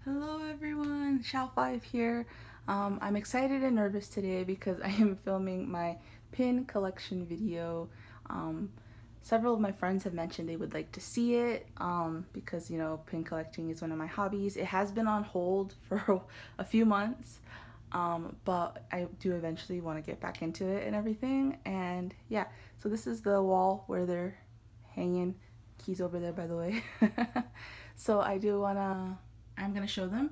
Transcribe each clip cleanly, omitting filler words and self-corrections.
Hello everyone, Shao5 here. I'm excited and nervous today because I am filming my pin collection video. Um, Several of my friends have mentioned they would like to see it because pin collecting is one of my hobbies. It has been on hold for a few months, but I do eventually want to get back into it and everything. And yeah, so this is the wall where they're hanging. Keys over there, by the way. So I'm gonna show them.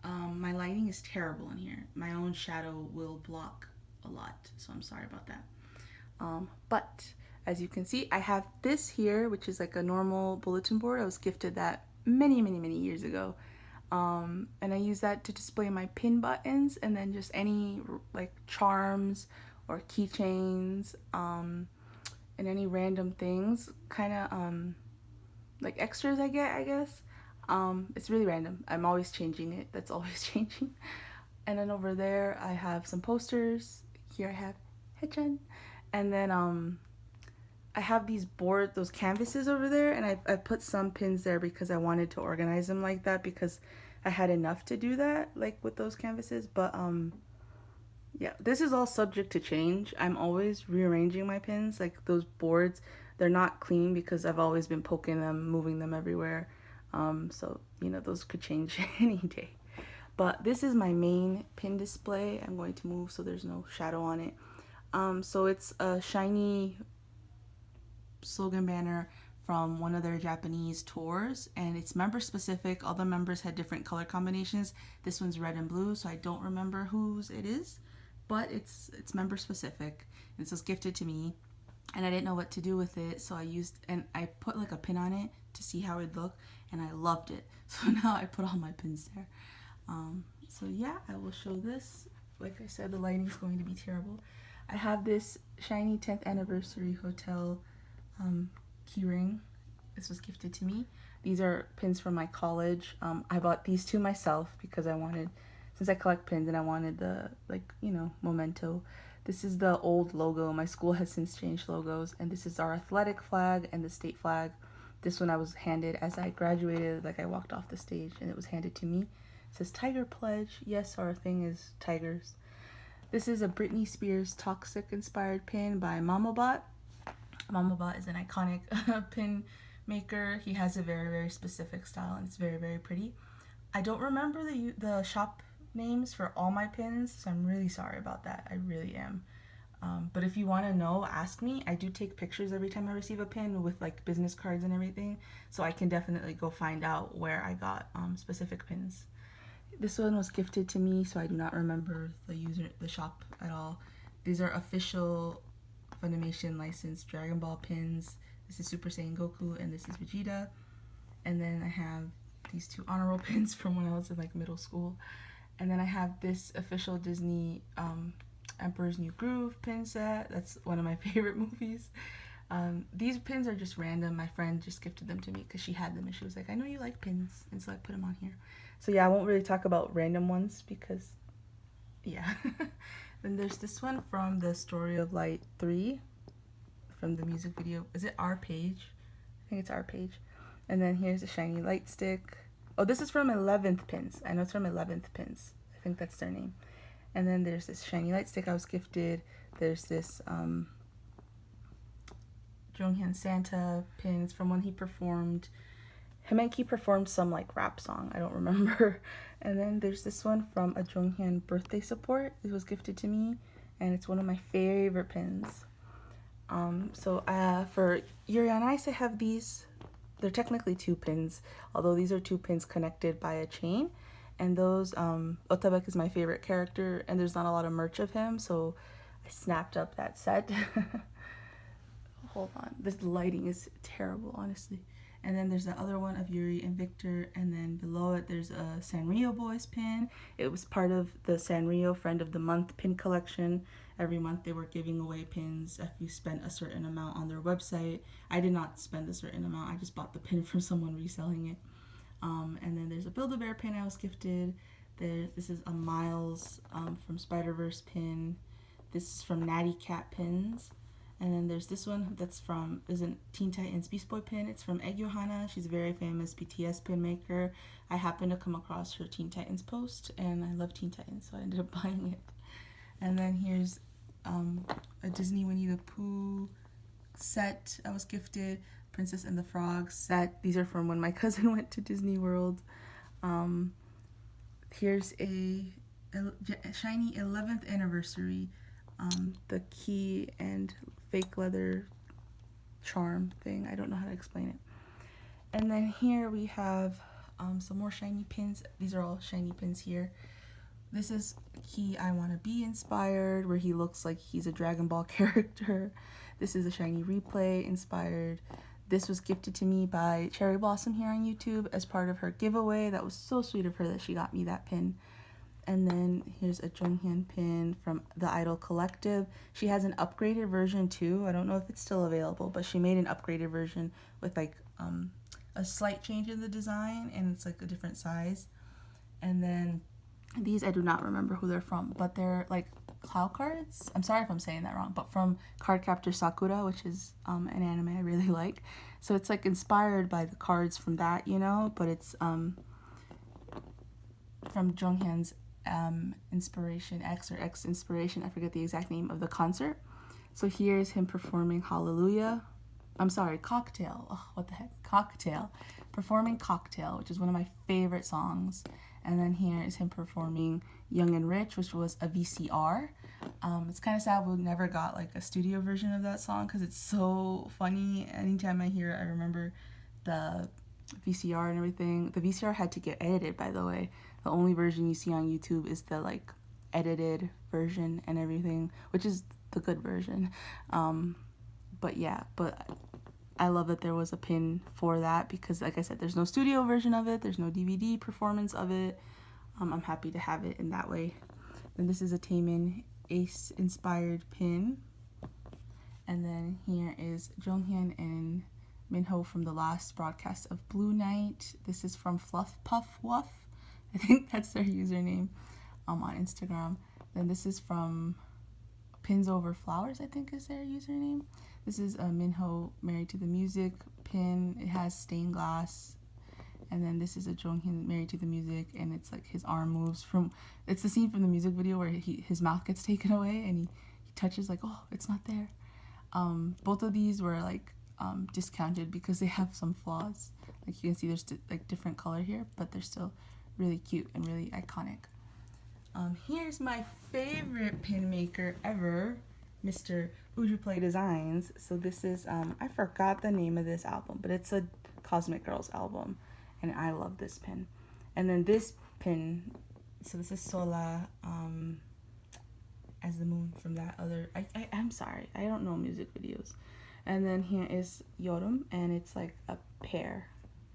My lighting is terrible in here. My own shadow will block a lot, so I'm sorry about that. But as you can see, I have this here, which is like a normal bulletin board. I was gifted that many years ago. And I use that to display my pin buttons and then just any like charms or keychains and any random things, kind of like extras I get, I guess. It's really random. I'm always changing it. That's always changing. And then over there, I have some posters. Here I have Hechan. And then I have these those canvases over there, and I put some pins there because I wanted to organize them like that because I had enough to do that, like with those canvases. But yeah, this is all subject to change. I'm always rearranging my pins, like those boards. They're not clean because I've always been poking them, moving them everywhere. So those could change any day. But this is my main pin display. I'm going to move so there's no shadow on it. So it's a shiny slogan banner from one of their Japanese tours, and it's member specific. All the members had different color combinations. This one's red and blue, so I don't remember whose it is, but it's member specific. This was gifted to me, and I didn't know what to do with it, so I put like a pin on it to see how it'd look, and I loved it. So now I put all my pins there. So yeah, I will show this. Like I said, the lighting's going to be terrible. I have this shiny 10th anniversary hotel keyring. This was gifted to me. These are pins from my college. I bought these two myself because since I collect pins and I wanted the memento. This is the old logo. My school has since changed logos, and this is our athletic flag and the state flag. This one I was handed as I graduated, like I walked off the stage and it was handed to me. It says Tiger Pledge. Yes, our thing is tigers. This is a Britney Spears Toxic inspired pin by Mamabot. Mamabot is an iconic pin maker. He has a very specific style and it's very pretty. I don't remember the shop names for all my pins, so I'm really sorry about that. I really am. But if you want to know, ask me. I do take pictures every time I receive a pin with like business cards and everything, so I can definitely go find out where I got specific pins. This one was gifted to me, so I do not remember the shop at all. These are official Funimation licensed Dragon Ball pins. This is Super Saiyan Goku and this is Vegeta. And then I have these two honor roll pins from when I was in like middle school. And then I have this official Disney Emperor's New Groove pin set. That's one of my favorite movies. These pins are just random. My friend just gifted them to me because she had them and she was like, I know you like pins, and so I put them on here. So yeah, I won't really talk about random ones because yeah. Then there's this one from the Story of Light 3 from the music video. Is it Our Page? I think it's Our Page. And then here's a shiny light stick. Oh, this is from 11th Pins. I know it's from 11th Pins. I think that's their name. And then there's this shiny light stick I was gifted. There's this Jonghyun Santa pins from when he performed. Hemenki performed some like rap song. I don't remember. And then there's this one from a Jonghyun birthday support. It was gifted to me, and it's one of my favorite pins. For Yuri on Ice, I have these. They're technically two pins, although these are two pins connected by a chain. And those, Otabek is my favorite character, and there's not a lot of merch of him, so I snapped up that set. Hold on, this lighting is terrible, honestly. And then there's the other one of Yuri and Victor, and then below it there's a Sanrio Boys pin. It was part of the Sanrio Friend of the Month pin collection. Every month they were giving away pins if you spent a certain amount on their website. I did not spend a certain amount, I just bought the pin from someone reselling it. And then there's a Build-A-Bear pin I was gifted. This is a Miles from Spider-Verse pin. This is from Nct Cat Pins. And then there's this one that's from, is a Teen Titans Beast Boy pin. It's from Egg Johanna. She's a very famous BTS pin maker. I happened to come across her Teen Titans post, and I love Teen Titans, so I ended up buying it. And then here's a Disney Winnie the Pooh set I was gifted, Princess and the Frog set. These are from when my cousin went to Disney World. Here's a shiny 11th anniversary, the key and fake leather charm thing. I don't know how to explain it. And then here we have some more shiny pins. These are all shiny pins here. This is Key I Wanna Be inspired, where he looks like he's a Dragon Ball character. This is a shiny replay inspired. This was gifted to me by Cherry Blossom here on YouTube as part of her giveaway. That was so sweet of her that she got me that pin. And then here's a Jonghyun pin from the Idol Collective. She has an upgraded version too. I don't know if it's still available, but she made an upgraded version with like a slight change in the design, and it's like a different size. And then these, I do not remember who they're from, but they're like cloud cards. I'm sorry if I'm saying that wrong, but from Cardcaptor Sakura, which is an anime I really like. So it's like inspired by the cards from that, you know, but it's from Jonghyun's Inspiration X or X Inspiration. I forget the exact name of the concert. So here's him performing Hallelujah. I'm sorry, Cocktail. Oh, what the heck? Cocktail. Performing Cocktail, which is one of my favorite songs. And then here is him performing Young and Rich, which was a VCR. It's kind of sad we never got like a studio version of that song because it's so funny. Anytime I hear it, I remember the VCR and everything. The VCR had to get edited, by the way. The only version you see on YouTube is the like edited version and everything, which is the good version. But yeah, but I love that there was a pin for that because, like I said, there's no studio version of it. There's no DVD performance of it. I'm happy to have it in that way. And this is a Taemin Ace inspired pin. And then here is Jonghyun and Minho from the last broadcast of Blue Night. This is from Fluff Puff Wuff. I think that's their username on Instagram. Then this is from Pins Over Flowers, I think is their username. This is a Minho Married to the Music pin. It has stained glass. And then this is a Jonghyun Married to the Music, and it's like his arm moves from, it's the scene from the music video where his mouth gets taken away and he touches like, oh, it's not there. Both of these were like discounted because they have some flaws. Like you can see there's like different color here, but they're still really cute and really iconic. Here's my favorite pin maker ever, Mr. Ujuplay Designs. So this is, I forgot the name of this album, but it's a Cosmic Girls album, and I love this pin. And then this pin, so this is Sola, as the moon from that other, I'm sorry, I don't know music videos. And then here is Yorum, and it's like a pair,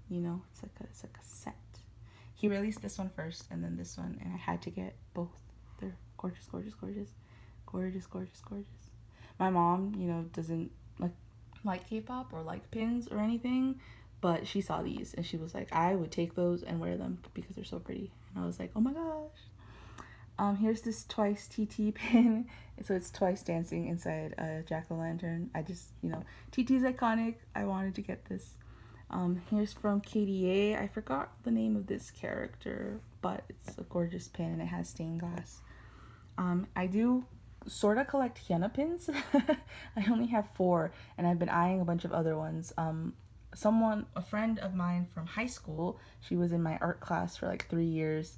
you know, it's like a set. He released this one first and then this one, and I had to get both. They're gorgeous, gorgeous, gorgeous, gorgeous, gorgeous, gorgeous. My mom, you know, doesn't like K-pop or like pins or anything, but she saw these and she was like, I would take those and wear them because they're so pretty. And I was like, oh my gosh. Here's this Twice TT pin. So it's Twice dancing inside a jack-o'-lantern. I just, you know, TT's iconic. I wanted to get this. Here's from KDA. I forgot the name of this character, but it's a gorgeous pin and it has stained glass. I do sort of collect Hyuna pins. I only have 4, and I've been eyeing a bunch of other ones. A friend of mine from high school, she was in my art class for like 3 years.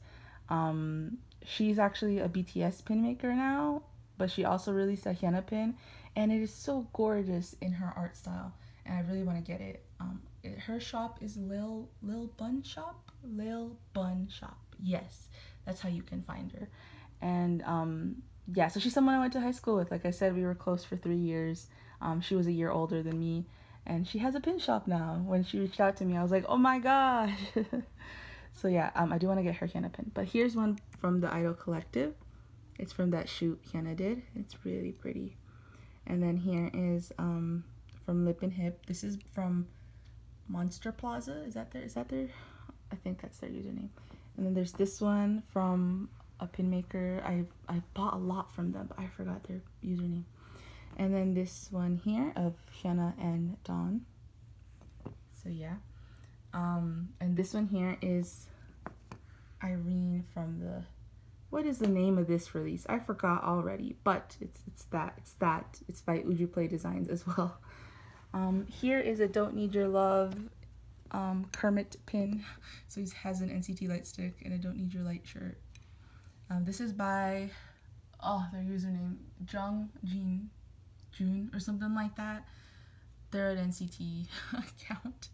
She's actually a BTS pin maker now, but she also released a Hyuna pin, and it is so gorgeous in her art style, and I really want to get it. Her shop is Lil Bun Shop. Lil Bun Shop. Yes, that's how you can find her. And yeah, so she's someone I went to high school with. Like I said, we were close for 3 years. She was a year older than me, and she has a pin shop now. When she reached out to me, I was like, oh my gosh. So yeah, I do want to get her Hyuna pin. But here's one from the Idol Collective. It's from that shoot Hyuna did. It's really pretty. And then here is from Lip and Hip. This is from Monster Plaza. Is that their? I think that's their username. And then there's this one from a pin maker. I bought a lot from them, but I forgot their username. And then this one here of Hyuna and Dawn. So yeah. And this one here is Irene from the, what is the name of this release? I forgot already, but it's that. It's by Uju Play Designs as well. Here is a Don't Need Your Love Kermit pin. So he has an NCT light stick and a Don't Need Your Light shirt. This is by, their username, June or something like that. They're an NCT account.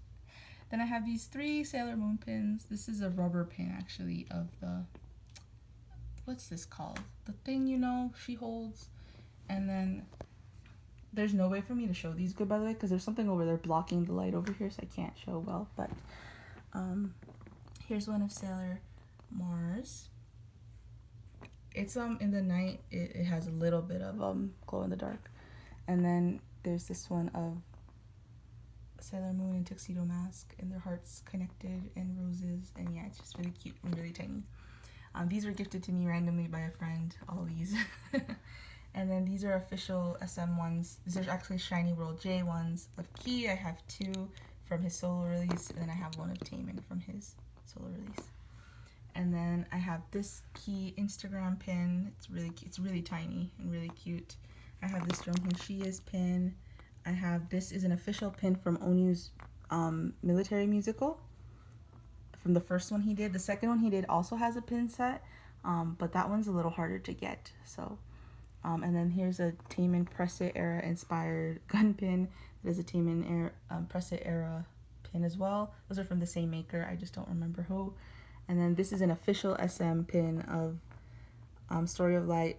Then I have these 3 Sailor Moon pins. This is a rubber pin actually of the, what's this called? The thing, you know, she holds. And then there's no way for me to show these good, by the way, because there's something over there blocking the light over here, so I can't show well. But here's one of Sailor Mars. It's in the night, it has a little bit of glow in the dark. And then there's this one of Sailor Moon and Tuxedo Mask, and their hearts connected and roses, and yeah, it's just really cute and really tiny. These were gifted to me randomly by a friend, all these. And then these are official SM ones. These are actually Shiny World J ones. Of Key, I have 2 from his solo release, and then I have one of Taemin from his solo release. And then I have this Key Instagram pin. It's really tiny and really cute. I have this Jonghyun She Is pin. I have, this is an official pin from Onu's military musical, from the first one he did. The second one he did also has a pin set, but that one's a little harder to get. So, and then here's a Taemin Press It era inspired gun pin. There's a Taemin Press It era pin as well. Those are from the same maker, I just don't remember who. And then this is an official SM pin of Story of Light,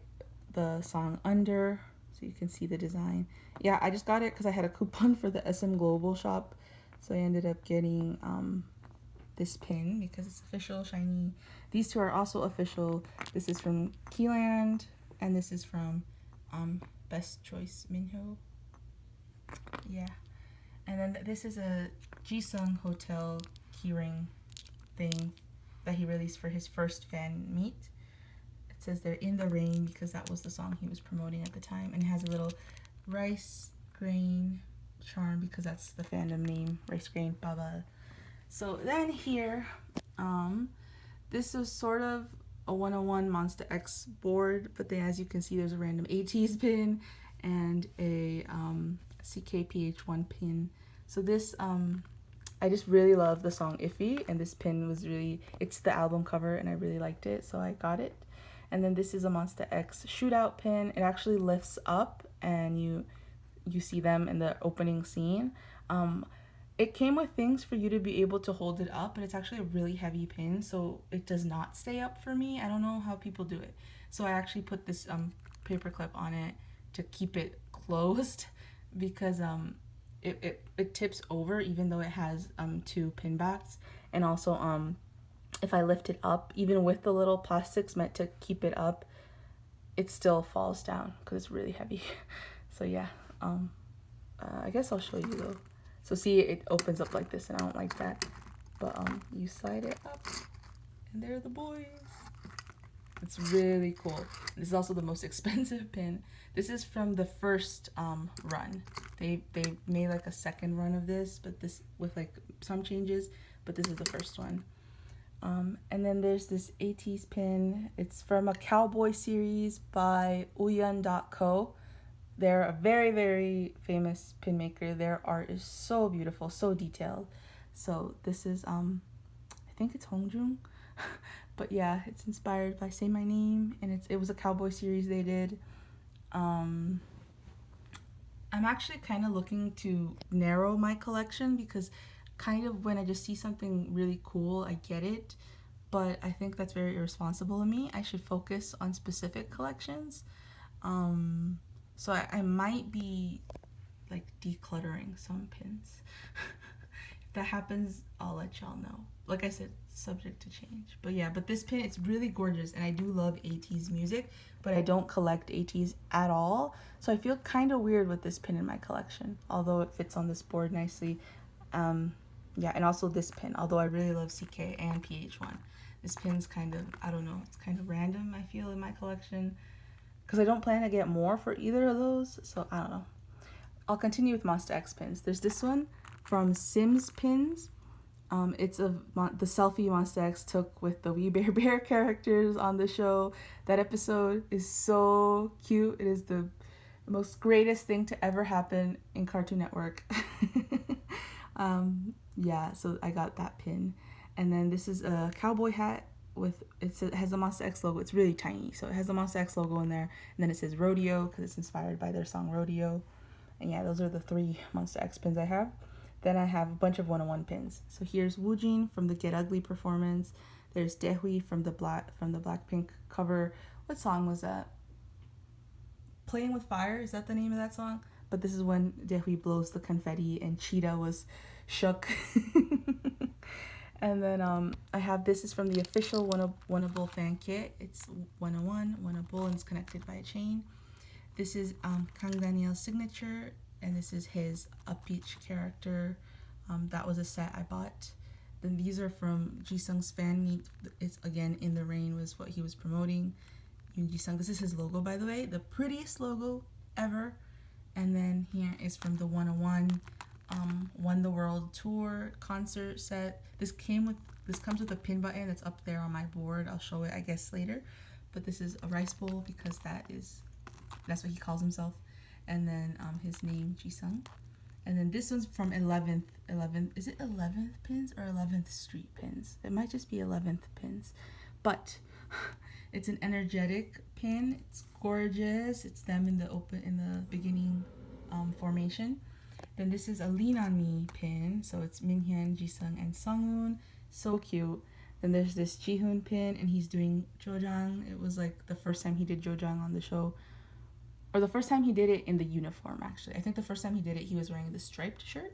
the song Under. So you can see the design. Yeah, I just got it because I had a coupon for the SM Global shop. So I ended up getting this pin because it's official, shiny. These 2 are also official. This is from Keyland, and this is from Best Choice Minho. Yeah. And then this is a Jisung Hotel keyring thing that he released for his first fan meet. It says they're in the rain because that was the song he was promoting at the time, and it has a little rice grain charm because that's the fandom name, rice grain baba. So then here, this is sort of a 101 Monsta X board, but then as you can see, there's a random ATEEZ pin and a CKPH1 pin. So this, I just really love the song Iffy, and this pin was really, it's the album cover, and I really liked it, so I got it. And then this is a Monsta X Shootout Pin. It actually lifts up, and you see them in the opening scene. It came with things for you to be able to hold it up, but it's actually a really heavy pin, so it does not stay up for me. I don't know how people do it. So I actually put this paper clip on it to keep it closed because it tips over even though it has 2 pin backs. And also if I lift it up, even with the little plastics meant to keep it up, it still falls down because it's really heavy. So yeah, I guess I'll show you though. So see, it opens up like this, and I don't like that. But you slide it up, and there are the boys. It's really cool. This is also the most expensive pin. This is from the first run. They made like a second run of this, but this with like some changes. But this is the first one. And then there's this ATEEZ pin. It's from a Cowboy series by Uyeon.co. They're a very, very famous pin maker. Their art is so beautiful, so detailed. So this is, I think it's Hongjung. But yeah, it's inspired by Say My Name, and it was a Cowboy series they did. I'm actually kind of looking to narrow my collection because kind of when I just see something really cool, I get it. But I think that's very irresponsible of me. I should focus on specific collections. So I might be like decluttering some pins. If that happens, I'll let y'all know. Like I said, subject to change. But yeah, but this pin, it's really gorgeous, and I do love ATEEZ music, but I don't collect ATEEZ at all. So I feel kind of weird with this pin in my collection, although it fits on this board nicely. Yeah, and also this pin, although I really love CK and PH1. This pin's kind of, I don't know, it's kind of random, I feel, in my collection. because I don't plan to get more for either of those, so I don't know. I'll continue with Monsta X pins. There's this one from Sims Pins. It's the selfie Monsta X took with the We Bear Bear characters on the show. That episode is so cute. It is the most greatest thing to ever happen in Cartoon Network. Yeah, so I got that pin. And then this is a cowboy hat with, it has the Monsta X logo. It's really tiny, so it has the Monsta X logo in there. And then it says Rodeo because it's inspired by their song Rodeo. And yeah, those are the 3 Monsta X pins I have. Then I have a bunch of 101 pins. So here's Woojin from the Get Ugly performance. There's Daehui from the Blackpink cover. What song was that? Playing with Fire, is that the name of that song? But this is when Daehui blows the confetti and Cheetah was shook. And then I have, this is from the official Oneable fan kit. It's 101, Oneable, and it's connected by a chain. This is Kang Daniel's signature, and this is his Peach character. That was a set I bought. Then these are from Jisung's fan meet. It's again In the Rain was what he was promoting. Yoon Jisung. This is his logo, by the way, the prettiest logo ever. And then here is from the 101 Won the World tour concert set. This comes with a pin button that's up there on my board. I'll show it, I guess, later. But this is a rice bowl because that's what he calls himself. And then his name, Jisung. And then this one's from 11th, is it 11th pins or 11th Street pins? It might just be 11th pins. But it's an energetic pin. It's gorgeous. It's them in the beginning formation. Then this is a Lean On Me pin. So it's Minhyun, Jisung, and Sunghoon. So cute. Then there's this Jihoon pin, and he's doing Jojang. It was like the first time he did Jojang on the show. Or the first time he did it in the uniform, actually. I think the first time he did it, he was wearing the striped shirt.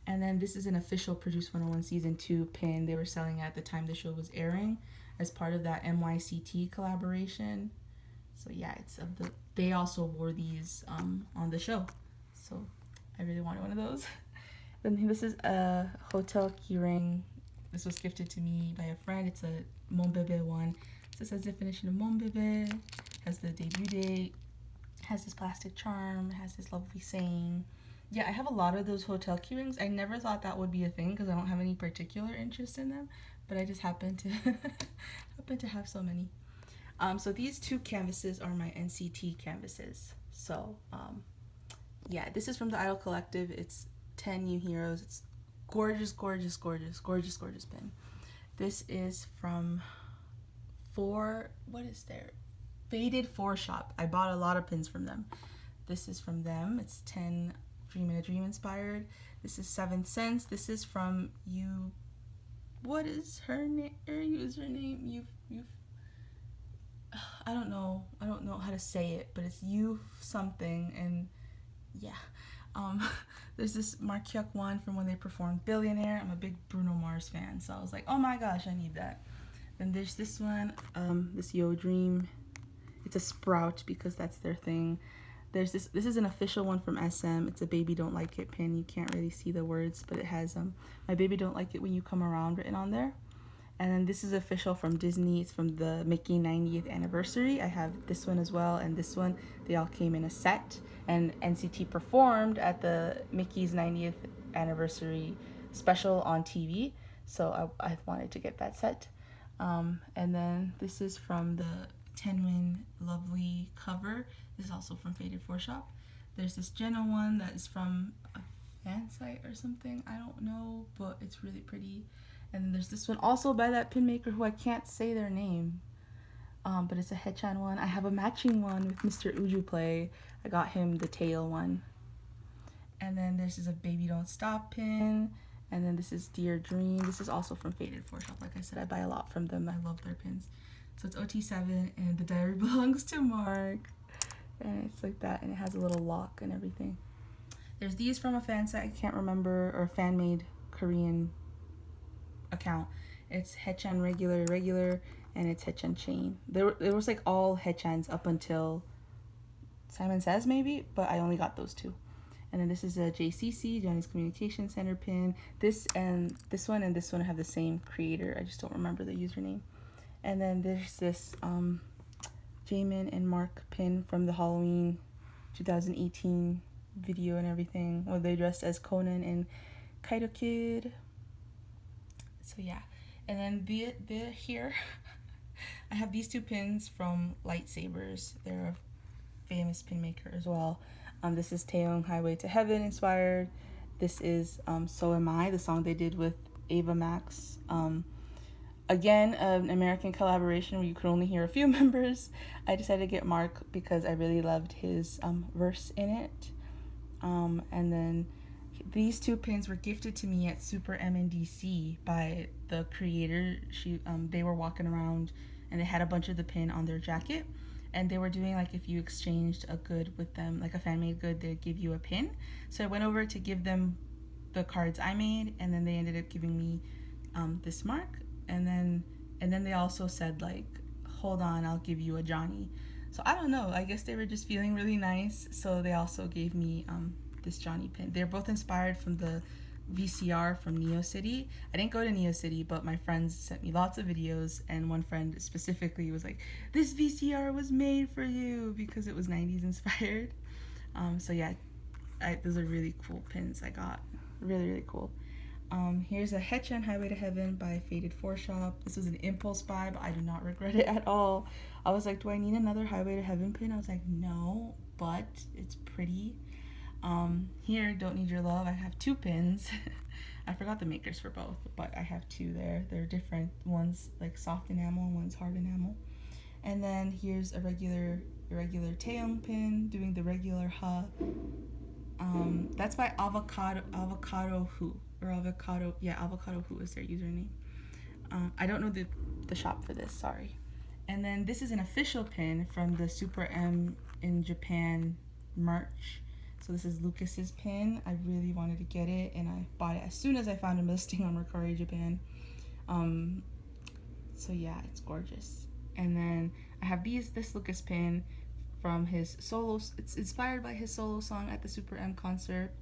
And then this is an official Produce 101 Season 2 pin they were selling at the time the show was airing as part of that NYCT collaboration. So yeah, they also wore these on the show. So I really wanted one of those. Then this is a Hotel Keyring. This was gifted to me by a friend. It's a Mon Bébé one. This has definition of Mon Bébé, has the debut date, has this plastic charm, has this lovely saying. Yeah, I have a lot of those hotel keyrings. I never thought that would be a thing because I don't have any particular interest in them, but I just happen to have so many. So these 2 canvases are my Nct Canvases. So yeah, this is from the Idol Collective. It's 10 New Heroes. It's gorgeous, gorgeous, gorgeous, gorgeous, gorgeous pin. This is from Faded 4 Shop. I bought a lot of pins from them. This is from them. It's 10 Dream in a Dream inspired. This is 7th Sense. This is from you. What is her username? You. I don't know how to say it, but it's you something, and yeah. There's this Mark Hyuk one from when they performed Billionaire. I'm a big Bruno Mars fan, so I was like, oh my gosh, I need that. Then there's this one, this Yo Dream. It's a sprout because that's their thing. There's this is an official one from SM. It's a Baby Don't Like It pin. You can't really see the words, but it has My Baby Don't Like It When You Come Around written on there. And then this is official from Disney. It's from the Mickey 90th anniversary. I have this one as well, and this one. They all came in a set, and NCT performed at the Mickey's 90th anniversary special on TV, so I wanted to get that set. And then this is from the Tenwin Lovely cover. This is also from Faded 4 Shop. There's this Jenna one that is from a fan site or something. I don't know, but it's really pretty. And then there's this one also by that pin maker who I can't say their name. But it's a Haechan one. I have a matching one with Mr. Uju Play. I got him the tail one. And then this is a Baby Don't Stop pin. And then this is Dear Dream. This is also from Faded 4 Shop. Like I said, I buy a lot from them. I love their pins. So it's OT7, and the diary belongs to Mark. And it's like that, and it has a little lock and everything. There's these from a fan site I can't remember, or fan-made Korean account. It's Haechan regular, and it's Haechan chain. There was like all Haechans up until Simon Says maybe, but I only got those 2. And then this is a JCC, Johnny's Communication Center pin. This and this one have the same creator. I just don't remember the username. And then there's this Jamin and Mark pin from the Halloween 2018 video and everything, where they dressed as Conan and Kaito Kid. So yeah, and then here I have these two pins from Lightsabers. They're a famous pin maker as well. This is Taeyong Highway to Heaven inspired. This is So Am I, the song they did with Ava Max. Again, an American collaboration where you could only hear a few members. I decided to get Mark because I really loved his verse in it. And then these two pins were gifted to me at Super MNDC by the creator. They were walking around and they had a bunch of the pin on their jacket. And they were doing, like, if you exchanged a good with them, like a fan-made good, they'd give you a pin. So I went over to give them the cards I made, and then they ended up giving me this Mark. And then they also said, like, hold on, I'll give you a Johnny. So I don't know, I guess they were just feeling really nice. So they also gave me this Johnny pin. They're both inspired from the VCR from Neo City. I didn't go to Neo City, but my friends sent me lots of videos, and one friend specifically was like, this VCR was made for you, because it was 90s inspired. So yeah, those are really cool pins I got. Really, really cool. Here's a Haechan Highway to Heaven by Faded 4 Shop. This was an impulse buy, but I do not regret it at all. I was like, do I need another Highway to Heaven pin? I was like, no, but it's pretty. Here, Don't Need Your Love, I have two pins. I forgot the makers for both, but I have two there. They're different. One's like soft enamel and one's hard enamel. And then here's a regular Taeyong pin doing the regular ha. That's by Avocado Who, or Avocado Who is their username. I don't know the shop for this, sorry. And then this is an official pin from the Super M in Japan merch. So this is Lucas's pin. I really wanted to get it, and I bought it as soon as I found a listing on Mercari Japan. So yeah, it's gorgeous. And then I have this Lucas pin from his solo. It's inspired by his solo song at the Super M concert,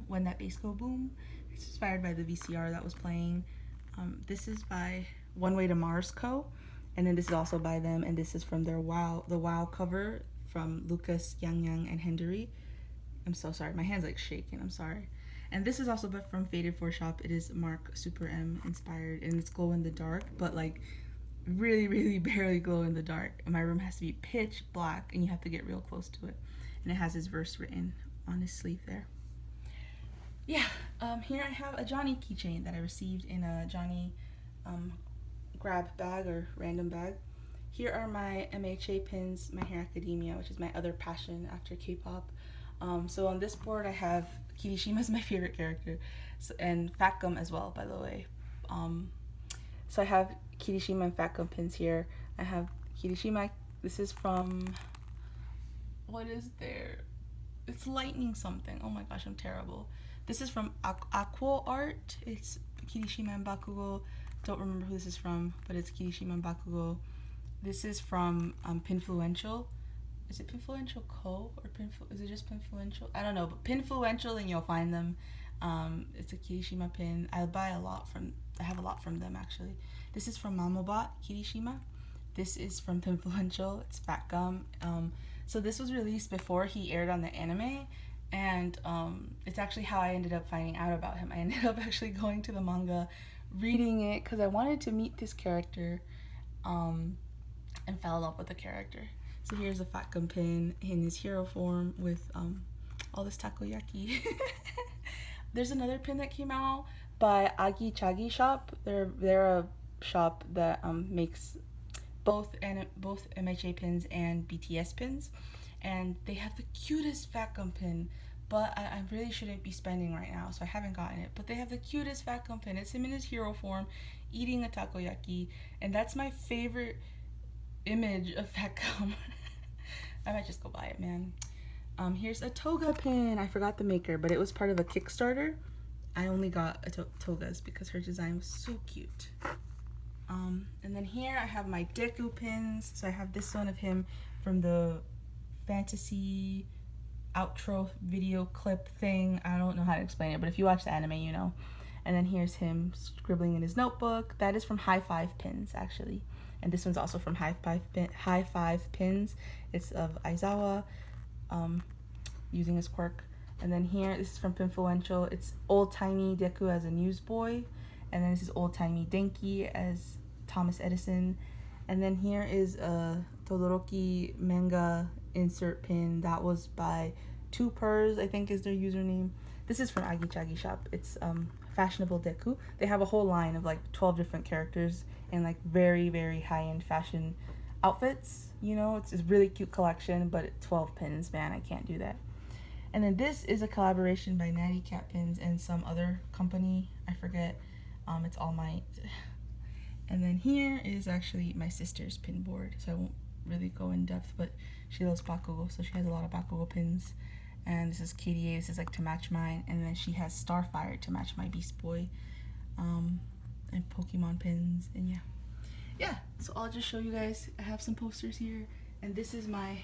When That Bass Go Boom. It's inspired by the VCR that was playing. This is by One Way to Mars Co. And then this is also by them, and this is from their the WoW cover from Lucas, Yang Yang, and Hendry. I'm so sorry, my hand's like shaking, I'm sorry. And this is also from Faded 4 Shop. It is Mark Super M inspired, and it's glow in the dark, but like really, really barely glow in the dark. And my room has to be pitch black, and you have to get real close to it. And it has his verse written on his sleeve there. Yeah, here I have a Johnny keychain that I received in a Johnny grab bag or random bag. Here are my MHA pins, My Hero Academia, which is my other passion after K-pop. So on this board I have Kirishima is my favorite character, and Fat Gum as well, by the way. So I have Kirishima and Fat Gum pins here. I have Kirishima, this is from, what is there? It's lightning something. Oh my gosh, I'm terrible. This is from Aqua Art. It's Kirishima and Bakugo. Don't remember who this is from, but it's Kirishima and Bakugo. This is from Pinfluential. Is it Pinfluential Co? Or is it just Pinfluential? I don't know, but Pinfluential, and you'll find them. It's a Kirishima pin. I have a lot from them actually. This is from Mamobot Kirishima. This is from Pinfluential. It's Fat Gum. So this was released before he aired on the anime, and it's actually how I ended up finding out about him. I ended up actually going to the manga, reading it, because I wanted to meet this character, and fell in love with the character. So here's a Fat Gum pin in his hero form with all this takoyaki. There's another pin that came out by Agi Chagi Shop. They're a shop that makes both MHA pins and BTS pins, and they have the cutest Fat Gum pin, but I really shouldn't be spending right now, so I haven't gotten it. But they have the cutest Fat Gum pin. It's him in his hero form eating a takoyaki, and that's my favorite image of Fat Gum. I might just go buy it, man. Here's a toga pin. I forgot the maker, but it was part of a Kickstarter. I only got togas because her design was so cute. And then here I have my Deku pins. So I have this one of him from the Fantasy outro video clip thing. I don't know how to explain it, but if you watch the anime, you know. And then here's him scribbling in his notebook. That is from High Five Pins, actually. And this one's also from High Five Pins. It's of Aizawa using his quirk. And then here, this is from Pinfluential. It's old-timey Deku as a newsboy. And then this is old-timey Denki as Thomas Edison. And then here is a Todoroki manga insert pin. That was by 2pers, I think is their username. This is from Agichagi Shop. It's Fashionable Deku. They have a whole line of like 12 different characters and like very, very high-end fashion outfits. You know, it's a really cute collection, but 12 pins, man, I can't do that. And then this is a collaboration by Nct Pins and some other company, I forget. It's All Might. And then here is actually my sister's pin board, so I won't really go in depth, but she loves Bakugo, so she has a lot of Bakugo pins. And this is KDA, this is like to match mine, and then she has Starfire to match my Beast Boy, and Pokemon pins, and yeah, so I'll just show you guys. I have some posters here, and this is my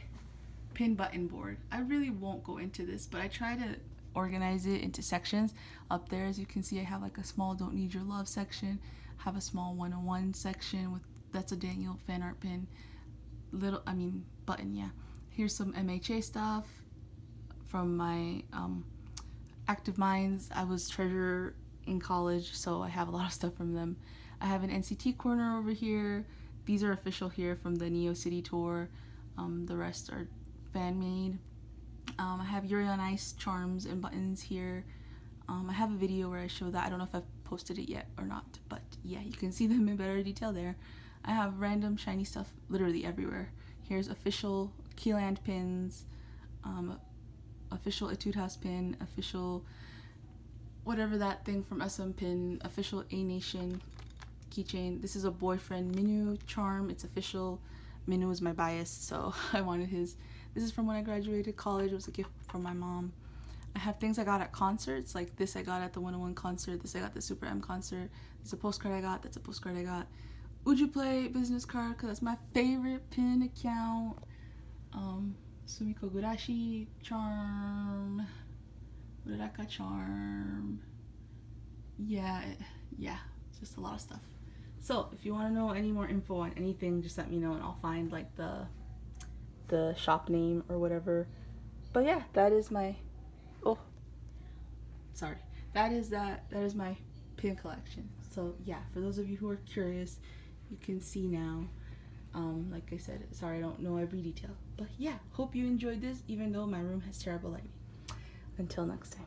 pin button board. I really won't go into this, but I try to organize it into sections. Up there, as you can see, I have like a small Don't Need Your Love section, have a small 101 section with, that's a Daniel fan art pin, button, yeah. Here's some MHA stuff from my Active Minds. I was treasurer in college, so I have a lot of stuff from them. I have an NCT corner over here. These are official here from the Neo City tour. The rest are fan made. I have Yuri on Ice charms and buttons here. I have a video where I show that. I don't know if I've posted it yet or not, but yeah, you can see them in better detail there. I have random shiny stuff literally everywhere. Here's official Keyland pins, official Etude House pin, official whatever that thing from SM pin, official A Nation keychain. This is a boyfriend Minu charm. It's official. Minu is my bias, so I wanted his. This is from when I graduated college. It was a gift from my mom. I have things I got at concerts, like this I got at the 101 concert, this I got at the Super M concert, this is a postcard I got, that's a postcard I got. Uju Play business card, because that's my favorite pin account. Sumiko Gurashi charm, Uraraka charm. Yeah, it's just a lot of stuff. So if you want to know any more info on anything, just let me know and I'll find like the shop name or whatever. But yeah, that is my that is my pin collection. So yeah, for those of you who are curious, you can see now. Like I said, sorry I don't know every detail, but yeah, hope you enjoyed this, even though my room has terrible lighting. Until next time.